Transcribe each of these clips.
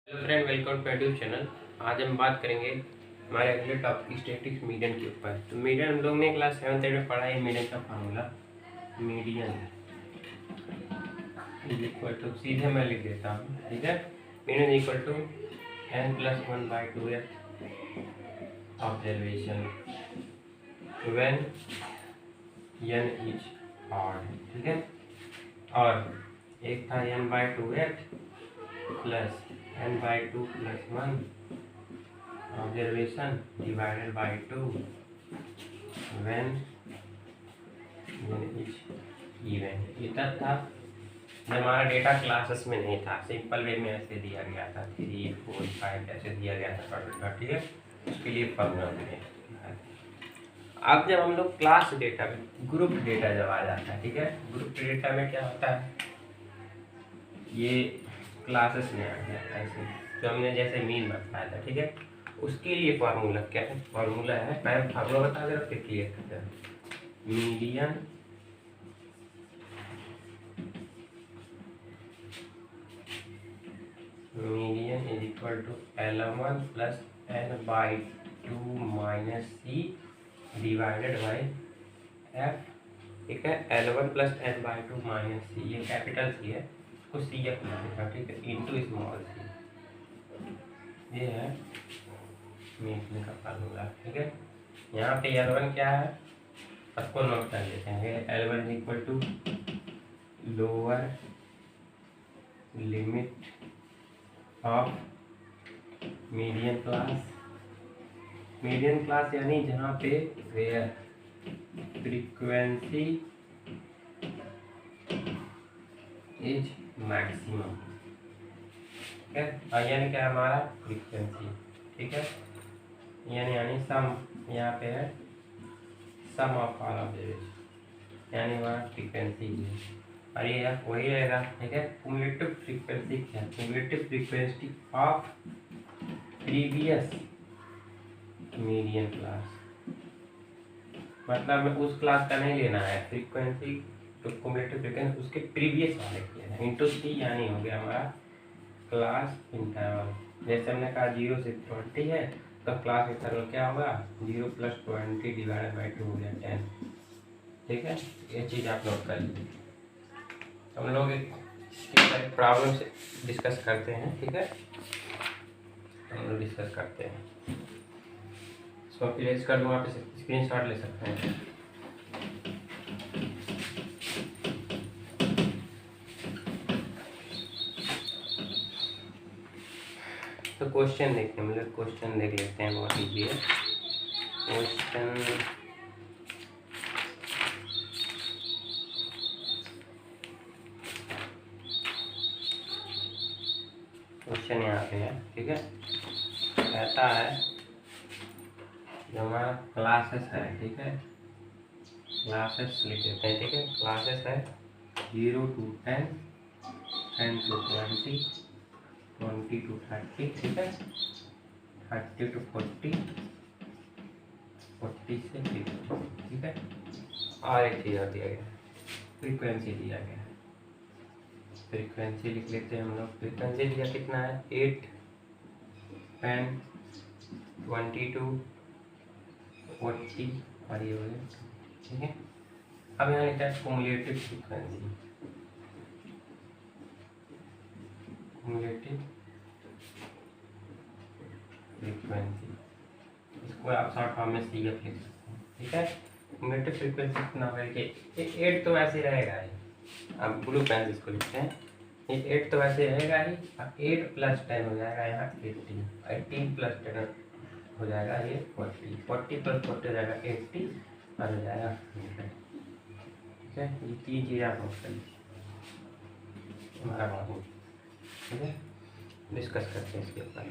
Hello friend, welcome to YouTube channel. आज हम बात करेंगे हमारे अगले टॉपिक स्टैटिस्टिक्स मीडियन के ऊपर। तो मीडियन हम लोग ने क्लास 7 में पढ़ा है। मीडियन का formula median is equal to, सीधे मैं लिख देता हूँ, ठीक है। Median is equal to n+1/2 observation when n is odd, ठीक है। और एक था n/2 plus n/2 + 1 observation divided by 2 when n is even. ये तब था जब हमारा डेटा क्लासेस में नहीं था, सिंपल वे में ऐसे दिया गया था, 3, 4, 5 ऐसे दिया गया था, ठीक है। उसके लिए फॉर्मूला में अब जब हम लोग क्लास डेटा में ग्रुप डेटा जब आ जाता है, ठीक है। ग्रुप डेटा में क्या होता है, ये क्लासेस में आ गया ऐसे, जो हमने जैसे मीन बताया था, ठीक है। उसके लिए फार्मूला क्या है, फार्मूला है, मैं फार्मूला बता दे रहा हूँ, फिर क्लियर कर दे। Median is equal to L1 + n/2 - c divided by f, ठीक है। L1 + n/2 - c, ये कैपिटल सी है, उसको सी एफ लिख देता, ठीक है, इंटू स्मॉल सी। ये है मीडियन का फार्मूला, ठीक है। यहाँ पे L1 क्या है, सबको नोट कर लेते हैं। L1 is equal to lower limit of median class. Median class यानी जहाँ पे वेयर फ्रीक्वेंसी इज मैक्सिमम, ठीक है। और यानी क्या है हमारा फ्रीक्वेंसी, ठीक है। यानी सम, यहाँ पे है सम ऑफ ऑल ऑब्जर्वेशन, यानी हमारा फ्रीक्वेंसी है। और ये वही रहेगा, ठीक है। क्युमुलेटिव फ्रीक्वेंसी क्या है, cumulative frequency of previous median class, मतलब उस क्लास का नहीं लेना है फ्रीक्वेंसी, तो क्युमुलेटिव फ्रीक्वेंसी उसके प्रीवियस वाले की है, इंटू सी, यानी हो गया हमारा क्लास इंटरवल। जैसे हमने कहा 0 से 20 है, तो क्लास इंटरवल क्या होगा, 0 + 20 डिवाइडेड बाई 2 हो गया 10, ठीक है। ये चीज़ आप नोट कर लीजिए। हम लोग इसके प्रॉब्लम से डिस्कस करते हैं, ठीक है। हम लोग डिस्कस करते हैं, इसको प्लेस कर दूँगा, आप स्क्रीन शॉट ले सकते हैं। तो क्वेश्चन देखते हैं, मतलब क्वेश्चन देख लेते हैं, बहुत ईजी है क्वेश्चन यहाँ पे है, ठीक है। कहता है जो हमारा क्लासेस है, ठीक है, क्लासेस लिख देते हैं, ठीक है। क्लासेस है 0 to 10, 10 to 20, 20 to 30, ठीक है, 30 to 40, 40 से 50, ठीक है। और एक चीज़ और दिया गया है, फ्रीक्वेंसी दिया गया है। फ्रीक्वेंसी लिख लेते हैं हम लोग। फ्रीक्वेंसी दिया कितना है, 8, 10, 22, 40 और ये हो गया, ठीक है। अब यहाँ लिखता है क्युमुलेटिव फ्रीक्वेंसी, क्युमुलेटिव फ्रीक्वेंसी, इसको आप शॉर्ट फॉर्म में सी एफ लिख सकते हैं, ठीक है। क्युमुलेटिव फ्रीक्वेंसी कितना होगा कि 8 तो वैसे रहेगा ही, अब ब्लू पेन इसको लिखते हैं, ये 8 तो वैसे रहेगा ही, और 8 + 10 हो जाएगा यहाँ 18, 18 + 10 हो जाएगा ये 40, 40 + 40 हो जाएगा 80 और हो जाएगा 100, ठीक है। ये 3 चीज़ आप नोट कर लीजिए हमारा बाबू, ठीक है। डिस्कस करते हैं इसके ऊपर।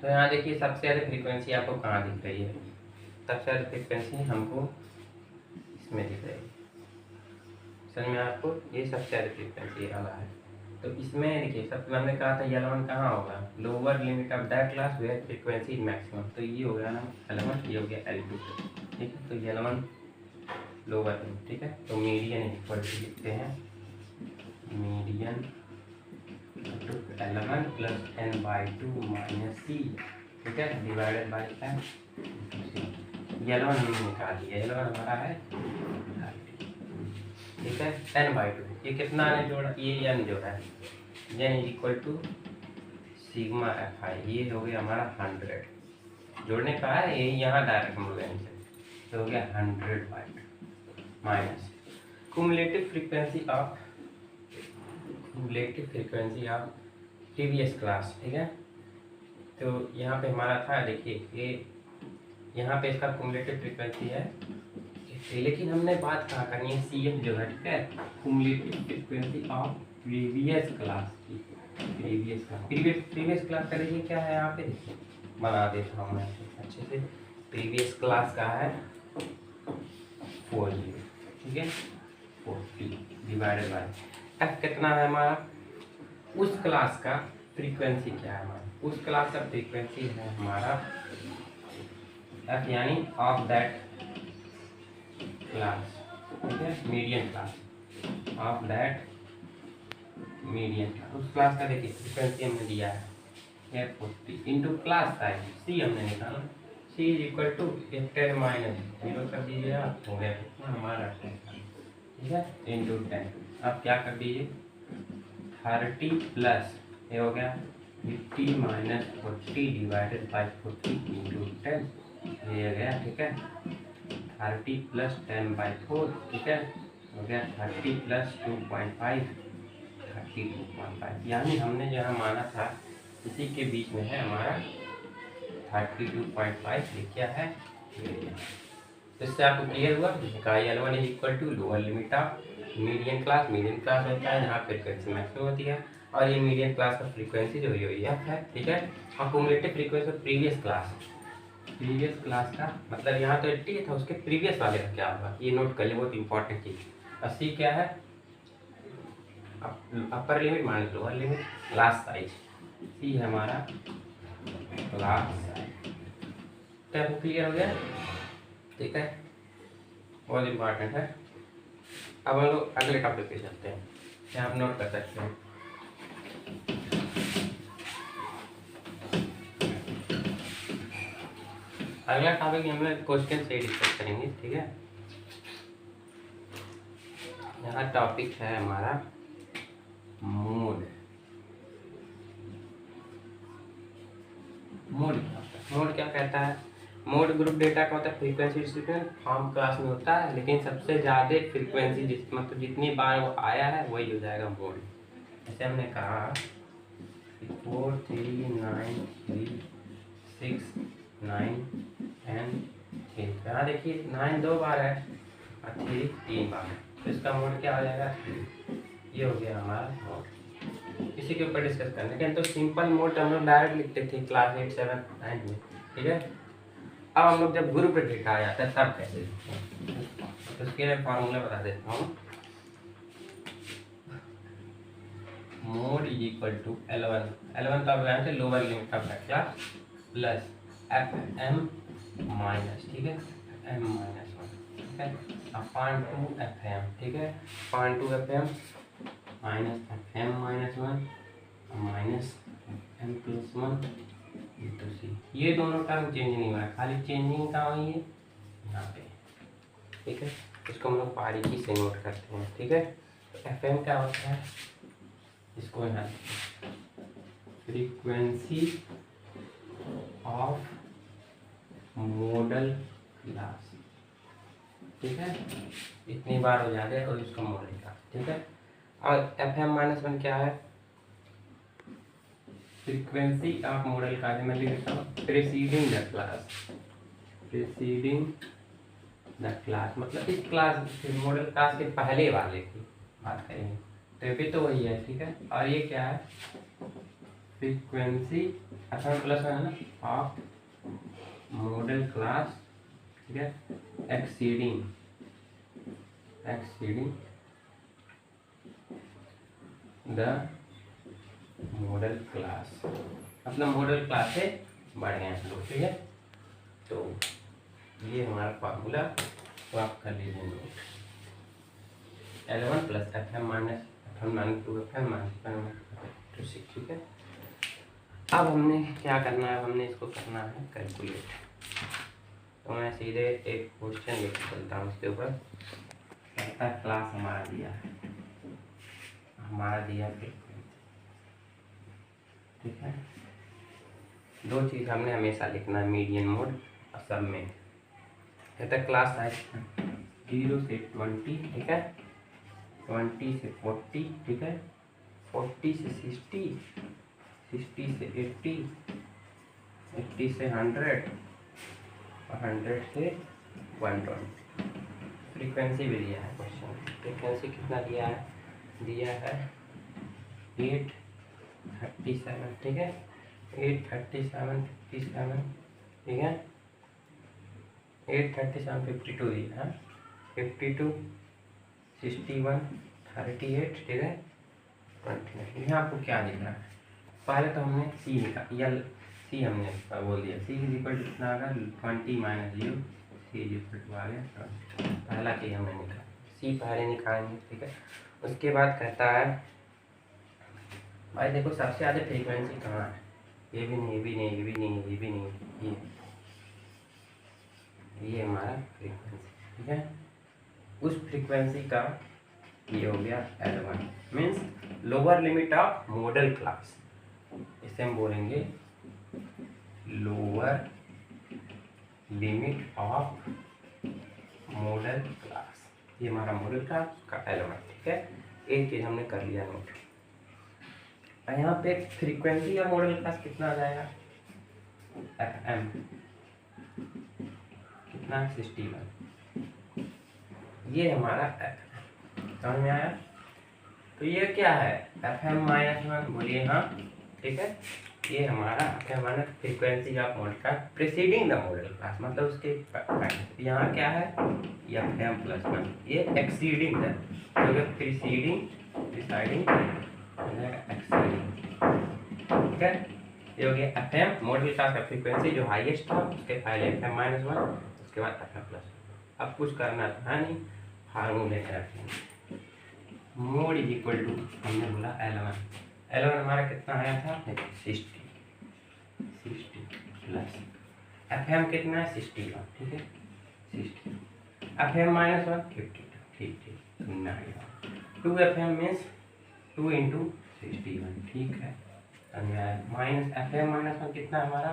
तो यहाँ देखिए सबसे ज़्यादा फ्रीक्वेंसी आपको कहाँ दिख रही है, सबसे ज़्यादा फ्रीक्वेंसी हमको इसमें दिख रही है, समझ में आपको, ये सबसे ज़्यादा फ्रीक्वेंसी वाला है। तो इसमें देखिए सबसे हमने कहा था L1 कहाँ होगा, lower limit of that class where frequency maximum, तो ये हो गया ना L1, ये हो गया L2, ठीक है। तो L1 लोअर लिमिट, ठीक है। तो मीडियन इक्वल टू लिखते हैं, मीडियन 11 प्लस n/2 माइनस सी, ठीक है, डिवाइडेड बाई n। ये 11 हमने निकाल लिया, 11 हमारा है 30, ठीक है, n/2। ये कितना ने जोड़ा, ये n जोड़ा है, n is equal to sigma F I, ये हो गया हमारा 100 जोड़ने का है, ये यहाँ डायरेक्ट हम लोग तो हो गया 100/2 minus cumulative frequency of previous class, ठीक है। तो यहाँ पे हमारा था, देखिए ये यहाँ पे इसका cumulative फ्रीक्वेंसी है, लेकिन हमने बात कहाँ करनी है, CF जो है, ठीक है, cumulative frequency of previous class की, प्रीवियस क्लास का देखिए क्या है, यहाँ पे देखिए बना देता हूँ मैं अच्छे से। प्रीवियस क्लास का है 40, ठीक है, 40 डिवाइडेड बाय एफ कितना है हमारा, उस क्लास का फ्रीक्वेंसी क्या है हमारा, उस क्लास का फ्रीक्वेंसी है हमारा एफ, यानी ऑफ दैट क्लास, ठीक है, median class, of that median class, उस क्लास का देखिए फ्रीक्वेंसी हमने दिया है 40 इंटू क्लास साइज सी हमने निकाला, सी इज इक्वल टू 10 माइनस 0 कर दीजिए आप, हो गया कितना हमारा 10, ठीक है, इंटू 10। अब क्या कर दीजिए 30 प्लस ये हो गया 50 माइनस 40 डिवाइडेड बाई 40 इंटू 10, ये हो गया, ठीक है, 30 प्लस 10/4, ठीक है, हो गया 30 प्लस 2.5, 32.5, यानी हमने जहाँ माना था इसी के बीच में है हमारा 32.5, ये क्या है, तो इससे आपको क्लियर हुआ का L1 is equal to lower limit of median class होता है जहाँ फ्रीक्वेंसी मैक्सिमम होती है, और ये मीडियन क्लास का फ्रीक्वेंसी जो एफ है, ठीक है, और cumulative frequency of previous class का मतलब यहाँ तो 80 था, उसके प्रीवियस वाले का क्या होगा, ये नोट कर ले, बहुत इंपॉर्टेंट चीज। 80 क्या है, upper limit minus lower limit, class size C है हमारा क्लास साइज, तो क्लियर हो गया, ठीक है, बहुत इंपॉर्टेंट है। अब हम लोग अगले टॉपिक पे चलते हैं, यहाँ आप नोट कर सकते हैं। अगला टॉपिक हम लोग क्वेश्चन से डिस्कस करेंगे, ठीक है। यहाँ टॉपिक है हमारा मोड क्या कहता है, मोड ग्रुप डेटा का मतलब फ्रीक्वेंसी डिस्ट्रीब्यूशन फॉर्म क्लास में होता है, लेकिन सबसे ज़्यादा फ्रीक्वेंसी मतलब जितनी बार वो आया है वही हो जाएगा मोड। जैसे हमने कहा 4 3 9 3 6 9 10 3, यहाँ देखिए 9 2 बार है और 3 3 बार है, तो इसका मोड क्या हो जाएगा, ये हो गया हमारा मोड। इसी के ऊपर डिस्कस करने के, तो सिंपल मोड हम लोग डायरेक्ट लिखते थे क्लास 8 7 9 में, ठीक है। अब हम लोग जब ग्रुप डेटा आ जाता है तब कैसे लिखते हैं, तो उसके लिए फॉर्मूला बता देता हूँ। Mode is equal to L1 तो आप जानते हैं lower limit of that class plus FM minus, ठीक है, FM माइनस 1, ठीक है, अपॉन 2 FM, ठीक है, upon 2 FM minus FM minus 1 minus M plus 1 into C. ये दोनों टर्म चेंज नहीं हुआ है, खाली चेंजिंग का हुई है यहाँ पे, ठीक है, इसको हम लोग बारीकी से नोट करते हैं, ठीक है। तो FM क्या होता है, इसको यहाँ फ्रीक्वेंसी ऑफ मॉडल क्लास, ठीक है, इतनी बार हो जाते हैं और इसका मॉडल क्लास, ठीक है। और FM माइनस 1 क्या है, फ्रीक्वेंसी ऑफ मॉडल क्लास, मैं लिखता हूँ प्रीसीडिंग द क्लास, मतलब इस क्लास मॉडल क्लास के पहले वाले की बात करेंगे, तो भी तो वही है, ठीक है। और ये क्या है, फ्रीक्वेंसी FM प्लस 1 है ना ऑफ मॉडल क्लास, ठीक है, एक्सीडिंग द मॉडल क्लास, मतलब मॉडल क्लास से बढ़ गए हैं लोग, ठीक है। तो ये हमारा फार्मूला, तो आप कर लीजिए note, L1 plus FM minus 2 FM minus two 6, ठीक है। अब हमने क्या करना है, हमने इसको करना है कैलकुलेट। तो मैं सीधे एक क्वेश्चन लेकर चलता हूँ इसके ऊपर। कहता क्लास हमारा दिया है, फ्रीक्वेंसी, ठीक है। दो चीज़ हमने हमेशा लिखना है, मीडियन मोड और सब में। कहता है क्लास साइज 0 से 20, ठीक है, 20 से 40, ठीक है, 40 से 60, 60 से 80, 80 से 100 और 100 से 120। फ्रीक्वेंसी भी दिया है क्वेश्चन। फ्रीक्वेंसी कितना दिया है, 837, ठीक है, 837, 57, ठीक है, 837, 52 दिया है, 52, 61, 38, ठीक है, 29। यहाँ आपको क्या लिखना है, पहले तो हमने सी लिखा, सी हमने बोल दिया, सी इज इक्वल टू कितना आ गया, 20 minus 0, C is equal to आ गया 20। पहला चीज़ हमने लिखा, सी पहले निकालेंगे, ठीक है। उसके बाद कहता है भाई देखो सबसे ज़्यादा फ्रीक्वेंसी कहाँ है, ये भी नहीं, ये भी नहीं, ये भी नहीं, ये भी नहीं, ये हमारा फ्रीक्वेंसी, ठीक है। उस फ्रीक्वेंसी का ये हो गया L1, means lower limit of model class. इसे हम बोलेंगे lower limit of model class. ये हमारा मॉडल क्लास का L1, ठीक है। एक चीज़ हमने कर लिया नोट। यहाँ पे फ्रीक्वेंसी का मॉडल क्लास कितना आ जाएगा, FM कितना, 61। ये हमारा समझ में आया। तो ये क्या है, FM-1, बोलिए हाँ, ठीक है। ये हमारा FM- frequency of model class preceding the model class, मतलब उसके यहाँ क्या है, ये FM+1, ये exceeding the, preceding, presiding, exceeding, ठीक है। ये हो गया FM मॉडल क्लास का फ्रीक्वेंसी जो हाईएस्ट था, उसके पहले FM-1, उसके बाद FM+1। अब कुछ करना तो है नहीं, फार्मूले में रखेंगे। मोड इज इक्वल टू, हमने बोला L1 हमारा कितना आया था, 60 प्लस FM कितना है, 61, ठीक है, 60, FM-1 52, ठीक, 2FM मीन्स 2 × 61, ठीक है। माइनस FM-1 कितना हमारा,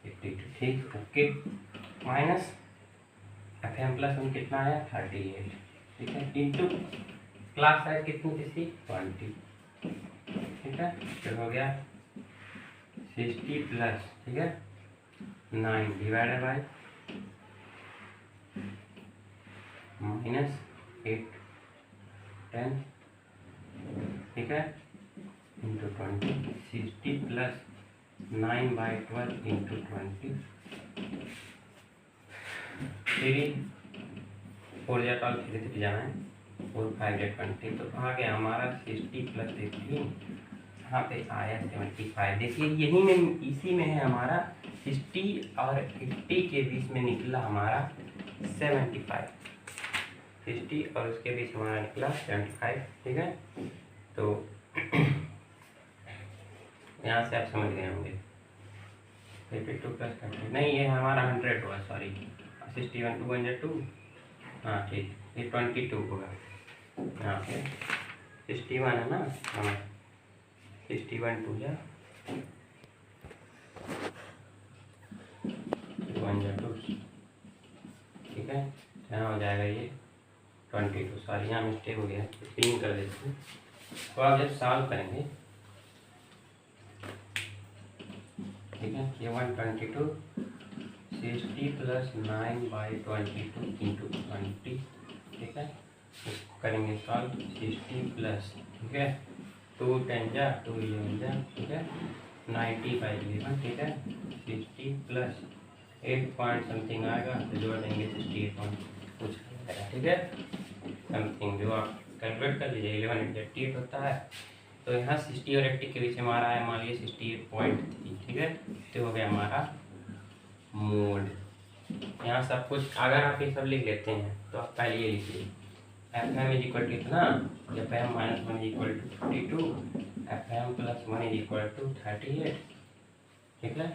52, ठीक, ओके। माइनस FM+1 कितना आया, 38, ठीक है, इंटू क्लास साइज कितनी थी, 20, ठीक है। फिर हो गया 60 प्लस, ठीक है, 9 डिवाइडेड बाय -8, 10, ठीक है, इंटू 20, 60 प्लस 9/12 इंटू 20, 3 4 जाना है, 4 5 20, तो आ गया हमारा 60 प्लस 18, यहाँ पे आया 75। देखिए यही में, इसी में है हमारा 60 और 80 के बीच में निकला हमारा 75, 60 और उसके बीच हमारा निकला 75, ठीक है। तो यहाँ से आप समझ गए होंगे, 52 प्लस 20, नहीं ये हमारा 100 हुआ, सॉरी, 61 2 × 2, हाँ ठीक, ये 22 होगा, यहाँ पे 61 है ना, हाँ 61 2 या 2, ठीक है। यहाँ हो जाएगा ये 22, सॉरी यहाँ मिस्टेक हो गया, 3 कर देते हैं। तो आप जब सॉल्व करेंगे, ठीक है, ये 122, 60 प्लस 9/22 इंटू 20, ठीक है। इसको करेंगे सॉल्व, 60 प्लस, ठीक है, 2 10 जा 2 11 जा, ठीक है, 90/11, ठीक है, 60 प्लस 8 पॉइंट समथिंग आएगा, तो जोड़ देंगे 68 पॉइंट कुछ, ठीक है, समथिंग, जो आप कैलकुलेट कर लीजिए, 11 × 88 होता है। तो यहाँ 60 और 80 के बीच हमारा है, मान लीजिए 68.3, ठीक है। तो हो गया हमारा मोड। यहाँ सब कुछ अगर आप ये सब लिख लेते हैं तो आप पहले ये लिखिए F M is equal to इतना, F M minus 1 is equal to 52, F M plus 1 is equal to 38। ठीक है,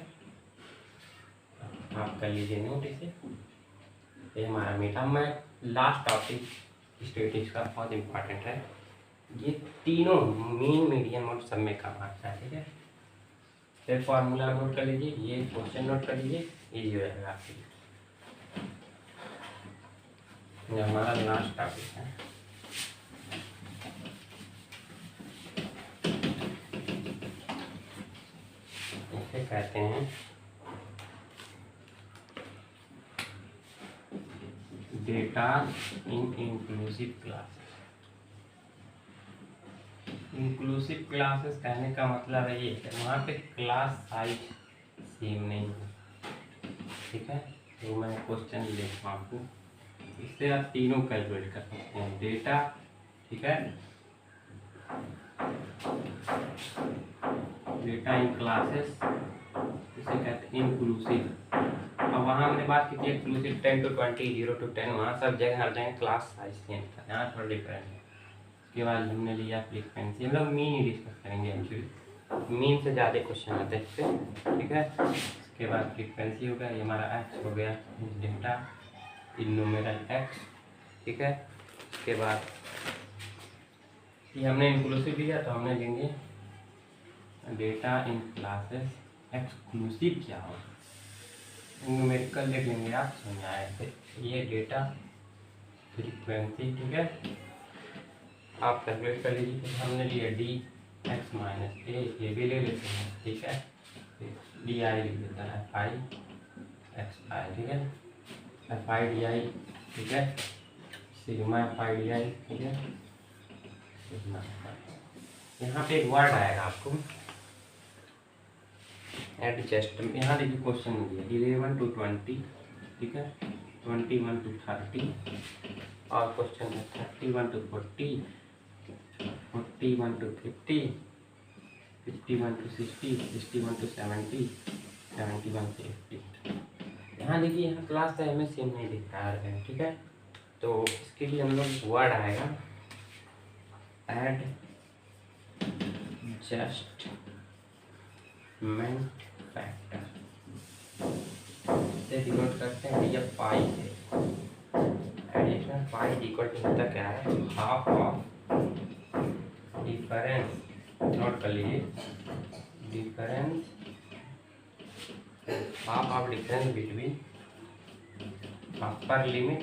आप कर लीजिए नोट इसे। ये हमारा मीठा में लास्ट टॉपिक स्टैटिस्टिक्स का बहुत इंपॉर्टेंट है। ये तीनों मीन मीडियन और सब में काम आता है। ठीक है, फिर फॉर्मूला नोट कर लीजिए, ये क्वेश्चन नोट कर लीजिए, इजी हो जाएगा आपके लिए। ये हमारा लास्ट टॉपिक है। इसे कहते हैं डेटा इन इंक्लूसिव क्लासेस। इंक्लूसिव क्लासेस कहने का मतलब है ये कि वहाँ पे क्लास साइज सेम नहीं है। ठीक है, तो मैं क्वेश्चन लिखता हूँ आपको, इससे आप तीनों कैलकुलेट कर सकते हैं। डेटा, ठीक है, डेटा इन क्लासेस, इसे कहते हैं इंक्लूसिव। अब वहाँ हमने बात की थी इंक्लूसिव 10 to 20, 0 to 10, वहाँ सब जगह हर जगह क्लास साइज सेम था, यहाँ थोड़ा डिफरेंट है। उसके बाद हमने लिया फ्रीक्वेंसी, हम लोग मीन ही डिस्कस करेंगे एक्चुअली, मीन से ज़्यादा क्वेश्चन आते हैं इससे। ठीक है, उसके बाद फ्रीक्वेंसी हो गया, ये हमारा एक्स हो गया, डेटा इन न्यूमेरल एक्स। ठीक है, उसके बाद ये हमने इंक्लूसिव लिया तो हमने लेंगे डेटा इन क्लासेस एक्सक्लूसिव क्या हो, न्यूमेरिकल लिख लेंगे आप, समझ आए थे। ये डेटा फ्रीक्वेंसी, ठीक है, आप कैलकुलेट कर लीजिए। फिर हमने लिया डी एक्स माइनस ए, ये भी ले लेते हैं। ठीक है, डी आई लिख देता है एफ आई एक्स आई। ठीक है, एफ आई डी आई, ठीक है, सिग्मा एफ आई डी आई। ठीक है, सिग्मा यहाँ पे एक वर्ड आएगा आपको एडजस्ट। यहाँ देखिए क्वेश्चन में दिया 11 to 20, ठीक है, 21 to 30, और क्वेश्चन है 31 to 40, 41 to 50, 51 to 60, 61 to 70, 71 to 80। यहाँ देखिए, यहाँ क्लास का हमें सेम नहीं दिख रहा है। ठीक है, तो इसके लिए हम लोग वर्ड आएगा एड एडजस्टमेंट फैक्टर से डिनोट करते हैं भैया पाई से। एडिशनल पाई इक्वल टू होता क्या है, हाफ ऑफ डिफरेंस, नोट कर लीजिए, difference, half of difference between upper limit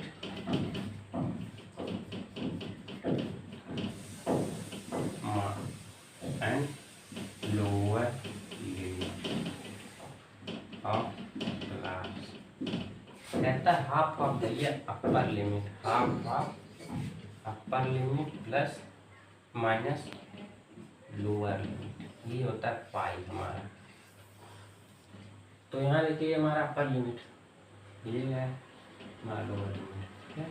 and lower limit of class. कहता है हाफ ऑफ भैया upper limit, half of upper limit plus minus lower limit, ये होता है पाई हमारा। तो यहाँ देखिए हमारा अपर लिमिट ये है, हमारा लोअर लिमिट। ठीक है,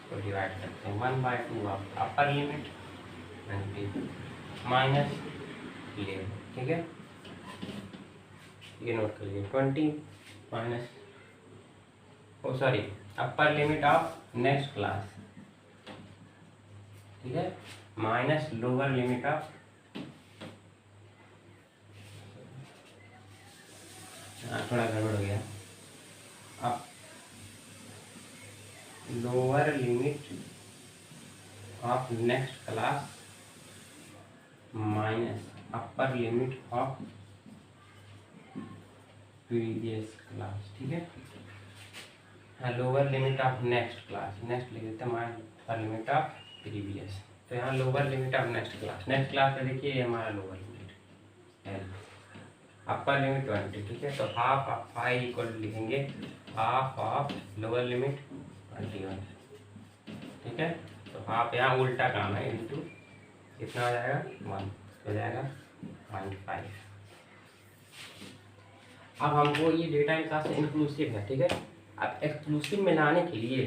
तो डिवाइड करते हैं 1/2 of upper limit and minus limit. ठीक है, ये नोट कर लीजिए 20 minus, oh sorry, upper limit of next class, ठीक है, माइनस लोअर लिमिट ऑफ, थोड़ा गड़बड़ हो गया, अब lower limit of next class minus upper limit of previous class. ठीक है, lower limit of next class, next लिख देते हैं minus upper limit of previous. तो यहाँ lower limit of next class, next class में देखिए हमारा lower limit L, upper limit 20। ठीक है, तो हाफ ऑफ फाइव इक्वल लिखेंगे हाफ ऑफ लोअर लिमिट 21। ठीक है, तो हाफ यहाँ उल्टा काम है, इंटू कितना हो जाएगा 1, हो जाएगा 0.5। अब हमको ये डेटा इन क्लास इंक्लूसिव है। ठीक है, अब एक्सक्लूसिव में लाने के लिए,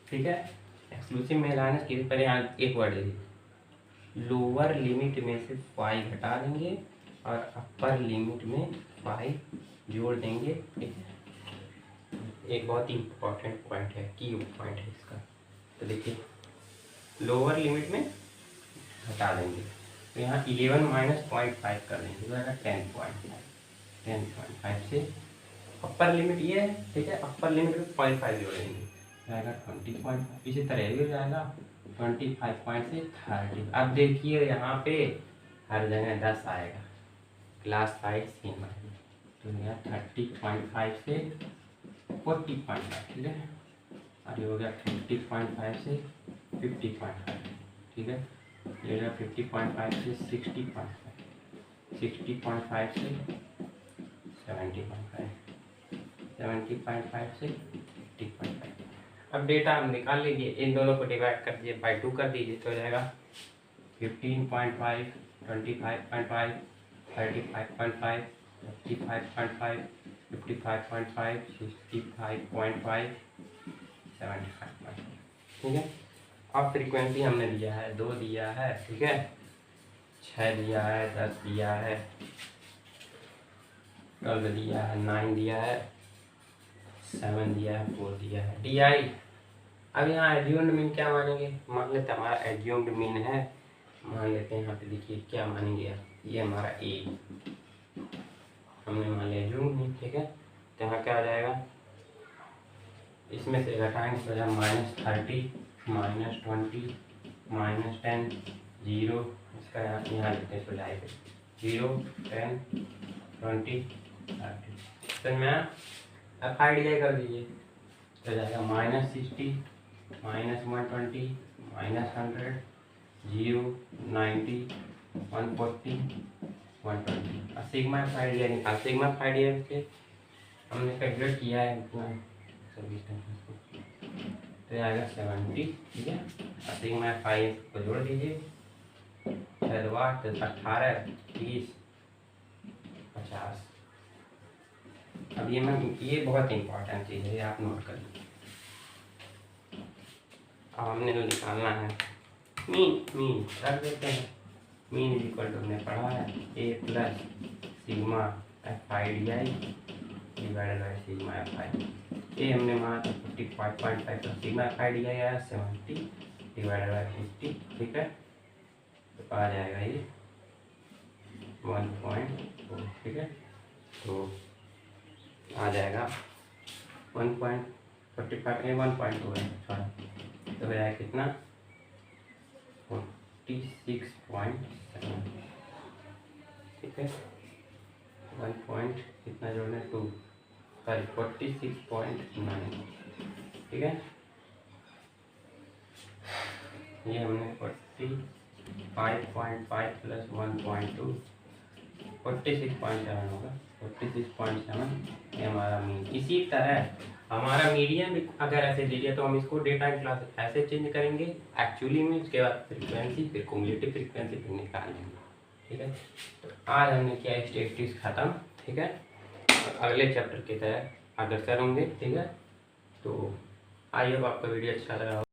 ठीक है, एक्सक्लूसिव में लाने के लिए पहले यहाँ एक वर्ड दे दीजिए, लोअर लिमिट में से 5 घटा देंगे और अपर लिमिट में 5 जोड़ देंगे। ठीक है, एक बहुत ही इम्पोर्टेंट पॉइंट है, की पॉइंट है इसका। तो देखिए लोअर लिमिट में हटा देंगे, तो यहाँ 11 माइनस 0.5 कर देंगे, तो आएगा 10.5 से अपर लिमिट ये है, ठीक है, अपर लिमिट में 0.5 जोड़ देंगे, आएगा 20.5। इसी तरह ये जाएगा 25 से 30। अब देखिए यहाँ पे हर जगह 10 आएगा, क्लास साइज सेम आएगी, तो यहाँ 30.5 से 40.5, ठीक है, और ये हो गया 50.5 से 50.5, ठीक है, ये हो गया 50.5 से 60.5, 60.5 से 70.5, 70.5 से 80.5। अब डेटा हम निकाल लीजिए, इन दोनों को डिवाइड कर दीजिए, बाई 2 कर दीजिए, तो हो जाएगा 15.5, 25.5, 35.5, 55.5, 55.5, 65.5, 75.5, ठीक है। अब फ्रीक्वेंसी हमने दिया है 2 दिया है, ठीक है, 6 दिया है, 10 दिया है, 12 दिया है, 9 दिया है, 7 दिया है, 4 दिया है, DI। अब यहाँ एज्यूम्ड मीन क्या मानेंगे, मान लेते हमारा एज्यूम्ड मीन है, मान लेते हैं यहाँ पे, देखिए क्या मानेंगे, ये हमारा A हमने मान लिया एज्यूम्ड मीन, ठीक है, तो यहाँ क्या आ जाएगा, इसमें से घटाएंगे तो जब -30, -20, -10, 0, इसका यहाँ लिखते हैं सुझाई पे 0, 10, 20, 30। तो मैं अब आइडिया कर दीजिए, तो जाएगा -60, -120, -100, 0, 90, 140, 120। और सिग्मा एफ आइडिया निकाल, सिग्मा एफ आइडिया से हमने कैलकुलेट किया है इतना सर्विस, तो आएगा 70, ठीक है, और सिग्मा एफ आई को जोड़ दीजिए, 6 8 18, 30, 50। अब ये बहुत इंपॉर्टेंट चीज़ है, ये आप नोट कर लीजिए। अब हमने जो निकालना है मीन रख देते हैं, मीन इक्वल टू हमने पढ़ा है A plus sigma F I D I divided by sigma F I. A हमने माना था 45.5, तो sigma F I D I आया 70 डिवाइडेड बाई 50, ठीक है, तो आ जाएगा ये 1.4, ठीक है, तो आ जाएगा 1.45 1.2 है, सॉरी, तो हो जाएगा कितना 46.7, ठीक है, 1 पॉइंट कितना जोड़ना 2, सॉरी 46.9, ठीक है, ये हमने 45.5 प्लस 1.2 46.7 होगा, 46.7 ये हमारा मीन। इसी तरह हमारा मीडियन अगर ऐसे दे दिया तो हम इसको डेटा क्लास ऐसे चेंज करेंगे एक्चुअली में, उसके बाद फ्रीक्वेंसी, फिर कुमुलेटिव फ्रीक्वेंसी फिर निकालेंगे, ठीक है। तो आज हमने किया स्टैटिस्टिक्स खत्म, ठीक है, अगले चैप्टर की तरह अग्रसर होंगे, ठीक है। तो आई होप आपका वीडियो अच्छा लगा।